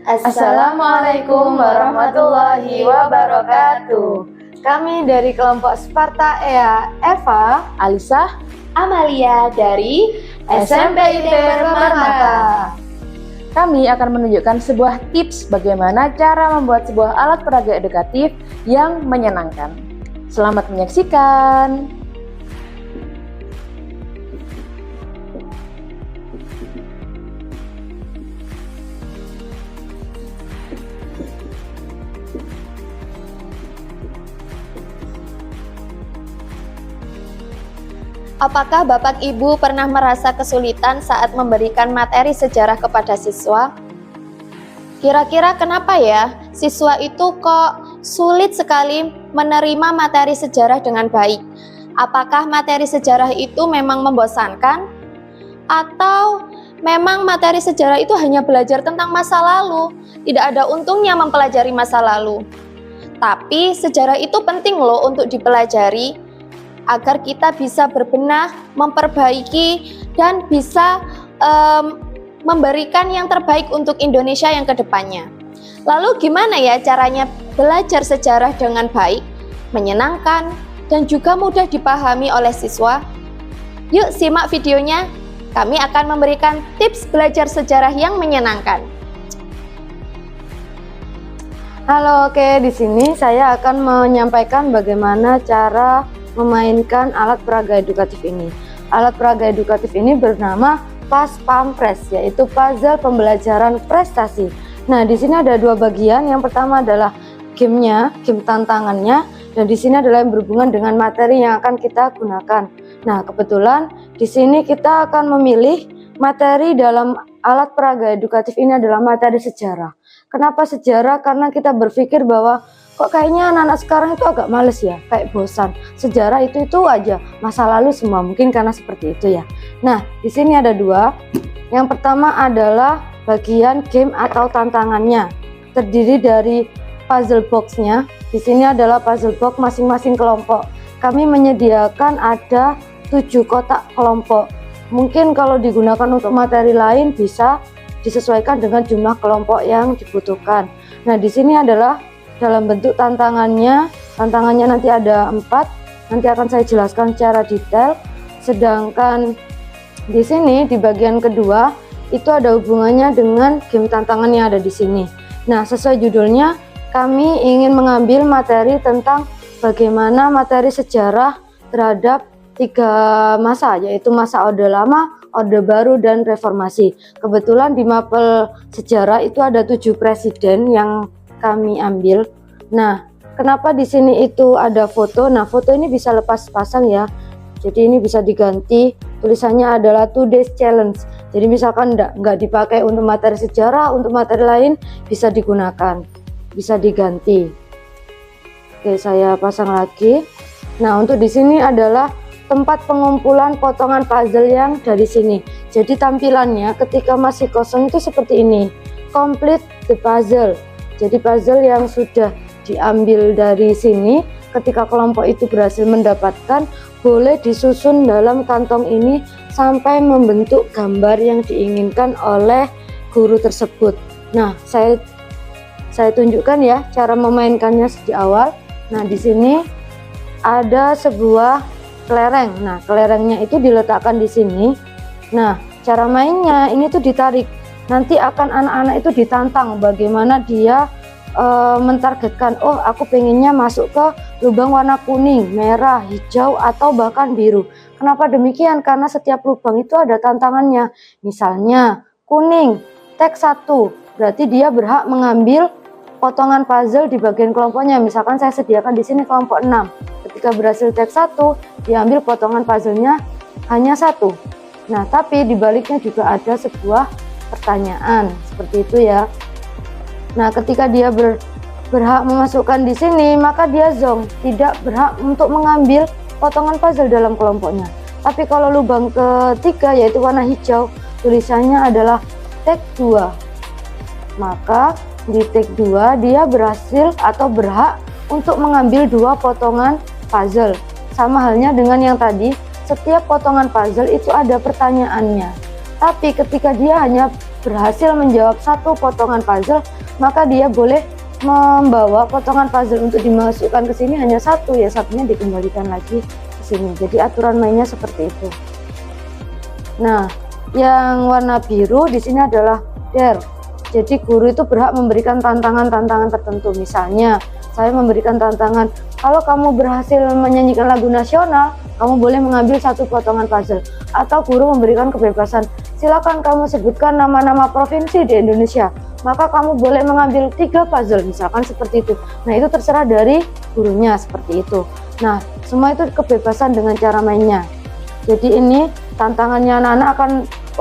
Assalamualaikum warahmatullahi wabarakatuh. Kami dari kelompok Sparta EA Eva, Alisa, Amalia dari SMP IT Permata. Kami akan menunjukkan sebuah tips bagaimana cara membuat sebuah alat peraga edukatif yang menyenangkan. Selamat menyaksikan. Apakah Bapak Ibu pernah merasa kesulitan saat memberikan materi sejarah kepada siswa? Kira-kira kenapa ya siswa itu kok sulit sekali menerima materi sejarah dengan baik? Apakah materi sejarah itu memang membosankan? Atau memang materi sejarah itu hanya belajar tentang masa lalu? Tidak ada untungnya mempelajari masa lalu. Tapi sejarah itu penting loh untuk dipelajari, agar kita bisa berbenah, memperbaiki, dan bisa memberikan yang terbaik untuk Indonesia yang kedepannya. Lalu gimana ya caranya belajar sejarah dengan baik, menyenangkan, dan juga mudah dipahami oleh siswa? Yuk simak videonya, kami akan memberikan tips belajar sejarah yang menyenangkan. Halo, oke, di sini saya akan menyampaikan bagaimana cara memainkan alat peraga edukatif ini. Alat peraga edukatif ini bernama Pas-Pampres, yaitu puzzle pembelajaran prestasi. Nah, di sini ada dua bagian. Yang pertama adalah gamenya, game tantangannya, dan di sini adalah yang berhubungan dengan materi yang akan kita gunakan. Nah, kebetulan di sini kita akan memilih materi dalam alat peraga edukatif ini adalah materi sejarah. Kenapa sejarah? Karena kita berpikir bahwa kok kayaknya anak-anak sekarang itu agak males ya, kayak bosan. Sejarah itu aja, masa lalu semua, mungkin karena seperti itu ya. Nah, di sini ada dua. Yang pertama adalah bagian game atau tantangannya. Terdiri dari puzzle box-nya. Di sini adalah puzzle box masing-masing kelompok. Kami menyediakan ada 7 kotak kelompok. Mungkin kalau digunakan untuk materi lain bisa disesuaikan dengan jumlah kelompok yang dibutuhkan. Nah, di sini adalah dalam bentuk tantangannya nanti ada 4, nanti akan saya jelaskan secara detail. Sedangkan di sini di bagian kedua itu ada hubungannya dengan game tantangan yang ada di sini. Nah, sesuai judulnya kami ingin mengambil materi tentang bagaimana materi sejarah terhadap 3 masa, yaitu masa Orde Lama, Orde Baru, dan Reformasi. Kebetulan di mapel sejarah itu ada 7 presiden yang kami ambil. Nah, kenapa di sini itu ada foto? Nah, foto ini bisa lepas pasang ya. Jadi ini bisa diganti. Tulisannya adalah Today's Challenge. Jadi misalkan nggak dipakai untuk materi sejarah, untuk materi lain bisa digunakan, bisa diganti. Oke, saya pasang lagi. Nah, untuk di sini adalah tempat pengumpulan potongan puzzle yang dari sini. Jadi tampilannya ketika masih kosong itu seperti ini. Complete the puzzle. Jadi puzzle yang sudah diambil dari sini, ketika kelompok itu berhasil mendapatkan, boleh disusun dalam kantong ini sampai membentuk gambar yang diinginkan oleh guru tersebut. Nah, saya tunjukkan ya cara memainkannya sejak awal. Nah, di sini ada sebuah kelereng. Nah, kelerengnya itu diletakkan di sini. Nah, cara mainnya ini tuh ditarik. Nanti akan anak-anak itu ditantang bagaimana dia mentargetkan, oh aku pengennya masuk ke lubang warna kuning, merah, hijau, atau bahkan biru. Kenapa demikian? Karena setiap lubang itu ada tantangannya. Misalnya kuning, tag 1, berarti dia berhak mengambil potongan puzzle di bagian kelompoknya. Misalkan saya sediakan di sini kelompok 6. Ketika berhasil tag 1, diambil potongan puzzle-nya hanya 1. Nah, tapi dibaliknya juga ada sebuah pertanyaan seperti itu ya. Nah, ketika dia berhak memasukkan di sini, maka dia zonk, tidak berhak untuk mengambil potongan puzzle dalam kelompoknya. Tapi kalau lubang ketiga yaitu warna hijau, tulisannya adalah tag 2. Maka di tag 2 dia berhasil atau berhak untuk mengambil 2 potongan puzzle. Sama halnya dengan yang tadi, setiap potongan puzzle itu ada pertanyaannya. Tapi ketika dia hanya berhasil menjawab 1 potongan puzzle, maka dia boleh membawa potongan puzzle untuk dimasukkan ke sini hanya satu, ya satunya dikembalikan lagi ke sini. Jadi aturan mainnya seperti itu. Nah, yang warna biru di sini adalah dare. Jadi guru itu berhak memberikan tantangan-tantangan tertentu. Misalnya, saya memberikan tantangan, kalau kamu berhasil menyanyikan lagu nasional, kamu boleh mengambil satu potongan puzzle. Atau guru memberikan kebebasan, silakan kamu sebutkan nama-nama provinsi di Indonesia, maka kamu boleh mengambil 3 puzzle, misalkan seperti itu. Nah, itu terserah dari gurunya seperti itu. Nah, semua itu kebebasan dengan cara mainnya. Jadi ini tantangannya anak-anak akan,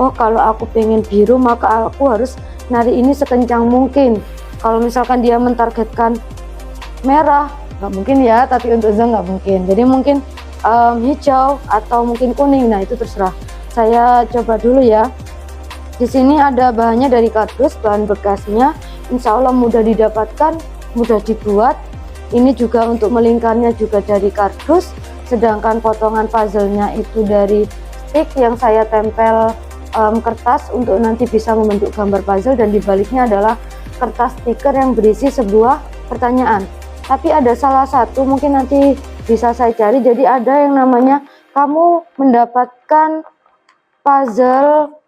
oh kalau aku pengen biru maka aku harus nari ini sekencang mungkin. Kalau misalkan dia mentargetkan merah, nggak mungkin ya, tapi untuk zong nggak mungkin. Jadi mungkin hijau atau mungkin kuning. Nah, itu terserah. Saya coba dulu ya. Di sini ada bahannya dari kardus, bahan bekasnya insya Allah mudah didapatkan, mudah dibuat. Ini juga untuk melingkarnya juga dari kardus, sedangkan potongan puzzle-nya itu dari stick yang saya tempel kertas untuk nanti bisa membentuk gambar puzzle, dan dibaliknya adalah kertas stiker yang berisi sebuah pertanyaan. Tapi ada salah satu mungkin nanti bisa saya cari, jadi ada yang namanya kamu mendapatkan puzzle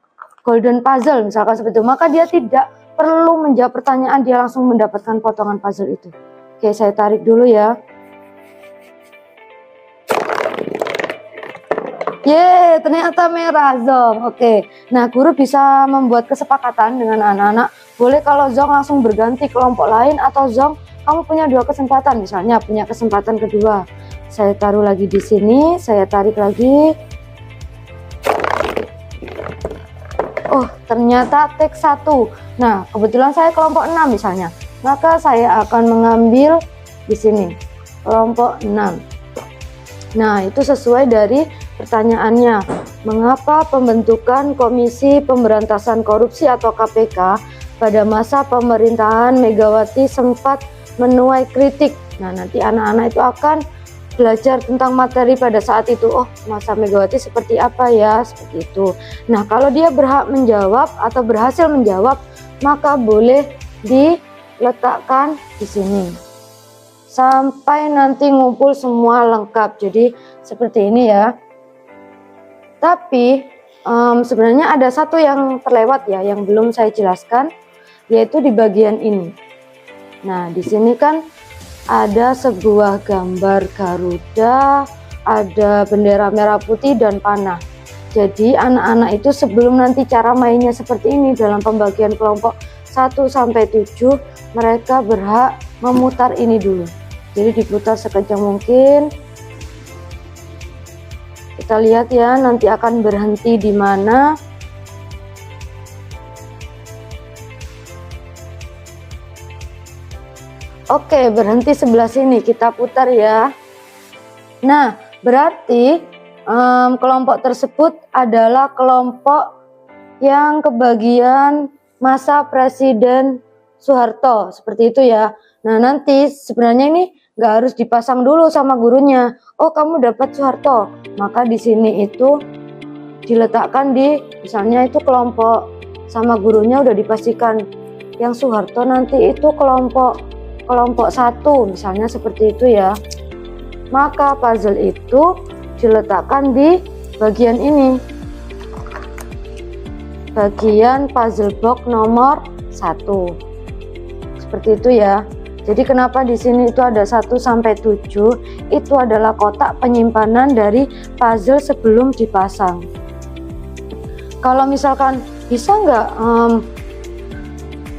golden puzzle misalkan seperti itu, maka dia tidak perlu menjawab pertanyaan, dia langsung mendapatkan potongan puzzle itu. Oke, saya tarik dulu ya. Yeay, ternyata merah zong. Oke, nah guru bisa membuat kesepakatan dengan anak-anak, boleh kalau zong langsung berganti kelompok lain, atau zong kamu punya 2 kesempatan, misalnya punya kesempatan kedua. Saya taruh lagi di sini, saya tarik lagi. Oh, ternyata teks 1. Nah, kebetulan saya kelompok 6 misalnya, maka saya akan mengambil di sini kelompok 6. Nah, itu sesuai dari pertanyaannya, mengapa pembentukan Komisi Pemberantasan Korupsi atau KPK pada masa pemerintahan Megawati sempat menuai kritik. Nah, nanti anak-anak itu akan belajar tentang materi pada saat itu. Oh, masa Megawati seperti apa ya, seperti itu. Nah, kalau dia berhak menjawab atau berhasil menjawab, maka boleh diletakkan di sini sampai nanti ngumpul semua lengkap. Jadi seperti ini ya. Tapi sebenarnya ada satu yang terlewat ya, yang belum saya jelaskan, yaitu di bagian ini. Nah, di sini kan ada sebuah gambar Garuda, ada bendera merah putih dan panah. Jadi anak-anak itu sebelum nanti cara mainnya seperti ini dalam pembagian kelompok 1 sampai 7, mereka berhak memutar ini dulu. Jadi diputar sekencang mungkin. Kita lihat ya, nanti akan berhenti di mana. Oke, berhenti sebelah sini, kita putar ya. Nah, berarti kelompok tersebut adalah kelompok yang kebagian masa Presiden Soeharto, seperti itu ya. Nah, nanti sebenarnya ini nggak harus dipasang dulu sama gurunya. Oh, kamu dapat Soeharto, maka di sini itu diletakkan di, misalnya itu kelompok sama gurunya udah dipastikan yang Soeharto nanti itu kelompok 1, misalnya seperti itu ya. Maka puzzle itu diletakkan di bagian ini, bagian puzzle box nomor 1, seperti itu ya. Jadi kenapa di sini itu ada 1 sampai 7, itu adalah kotak penyimpanan dari puzzle sebelum dipasang. Kalau misalkan bisa nggak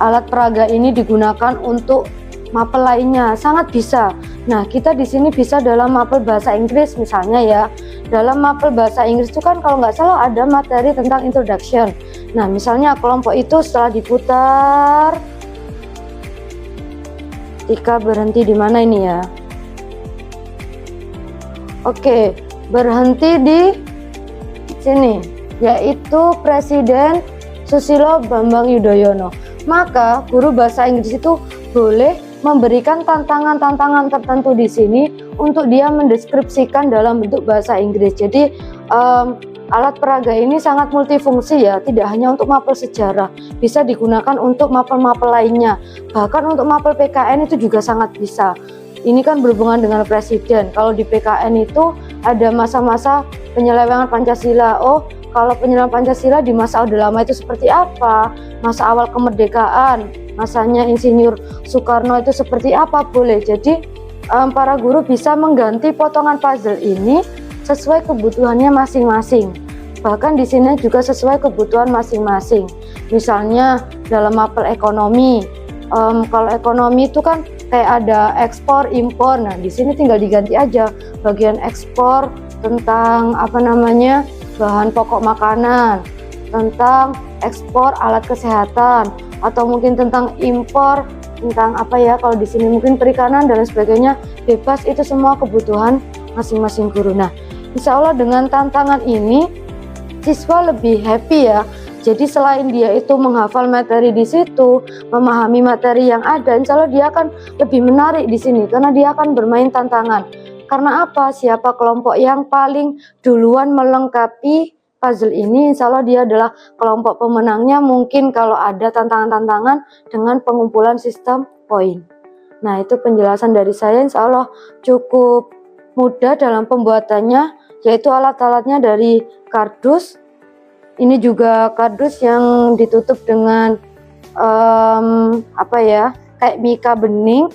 alat peraga ini digunakan untuk mapel lainnya? Sangat bisa. Nah, kita di sini bisa dalam mapel bahasa Inggris misalnya ya. Dalam mapel bahasa Inggris itu kan kalau nggak salah ada materi tentang introduction. Nah, misalnya kelompok itu setelah diputar, ketika berhenti di mana ini ya? Oke, berhenti di sini, yaitu Presiden Susilo Bambang Yudhoyono. Maka guru bahasa Inggris itu boleh memberikan tantangan-tantangan tertentu di sini untuk dia mendeskripsikan dalam bentuk bahasa Inggris. Jadi Alat peraga ini sangat multifungsi ya, tidak hanya untuk mapel sejarah, bisa digunakan untuk mapel-mapel lainnya. Bahkan untuk mapel PKN itu juga sangat bisa. Ini kan berhubungan dengan presiden. Kalau di PKN itu ada masa-masa penyelewengan Pancasila. Oh, kalau penyelewengan Pancasila di masa Orde Lama itu seperti apa? Masa awal kemerdekaan, masanya Insinyur Soekarno itu seperti apa? Boleh. Jadi para guru bisa mengganti potongan puzzle ini sesuai kebutuhannya masing-masing. Bahkan di sini juga sesuai kebutuhan masing-masing. Misalnya dalam mapel ekonomi, kalau ekonomi itu kan kayak ada ekspor, impor. Nah, di sini tinggal diganti aja bagian ekspor tentang bahan pokok makanan, tentang ekspor alat kesehatan, atau mungkin tentang impor tentang kalau di sini mungkin perikanan dan sebagainya. Bebas, itu semua kebutuhan masing-masing guru. Nah, insya Allah dengan tantangan ini siswa lebih happy ya. Jadi selain dia itu menghafal materi di situ, memahami materi yang ada, insya Allah dia akan lebih menarik di sini karena dia akan bermain tantangan. Karena apa? Siapa kelompok yang paling duluan melengkapi puzzle ini, insya Allah dia adalah kelompok pemenangnya. Mungkin kalau ada tantangan-tantangan dengan pengumpulan sistem poin. Nah, itu penjelasan dari saya. Insya Allah cukup mudah dalam pembuatannya, yaitu alat-alatnya dari kardus. Ini juga kardus yang ditutup dengan kayak mika bening.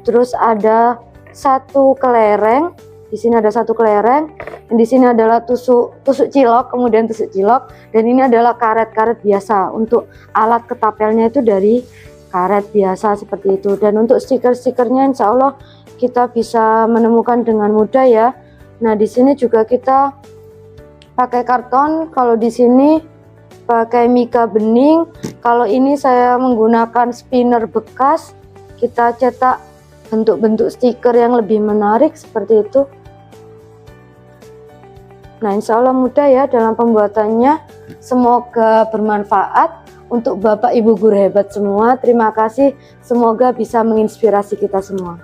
Terus ada satu kelereng. Di sini ada satu kelereng. Dan di sini adalah tusuk cilok, kemudian tusuk cilok. Dan ini adalah karet-karet biasa. Untuk alat ketapelnya itu dari karet biasa seperti itu. Dan untuk stiker-stikernya insya Allah kita bisa menemukan dengan mudah ya. Nah, di sini juga kita pakai karton. Kalau di sini pakai mika bening. Kalau ini saya menggunakan spinner bekas. Kita cetak bentuk-bentuk stiker yang lebih menarik seperti itu. Nah, insya Allah mudah ya dalam pembuatannya. Semoga bermanfaat untuk Bapak Ibu guru hebat semua. Terima kasih. Semoga bisa menginspirasi kita semua.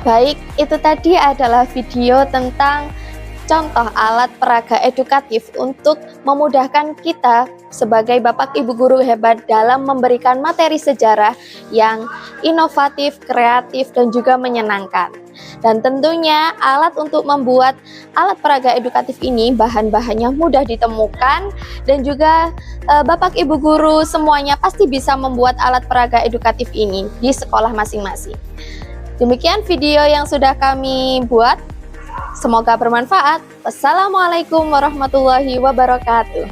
Baik, itu tadi adalah video tentang contoh alat peraga edukatif untuk memudahkan kita sebagai Bapak Ibu guru hebat dalam memberikan materi sejarah yang inovatif, kreatif, dan juga menyenangkan. Dan tentunya alat untuk membuat alat peraga edukatif ini bahan-bahannya mudah ditemukan, dan juga Bapak Ibu guru semuanya pasti bisa membuat alat peraga edukatif ini di sekolah masing-masing. Demikian video yang sudah kami buat. Semoga bermanfaat. Wassalamualaikum warahmatullahi wabarakatuh.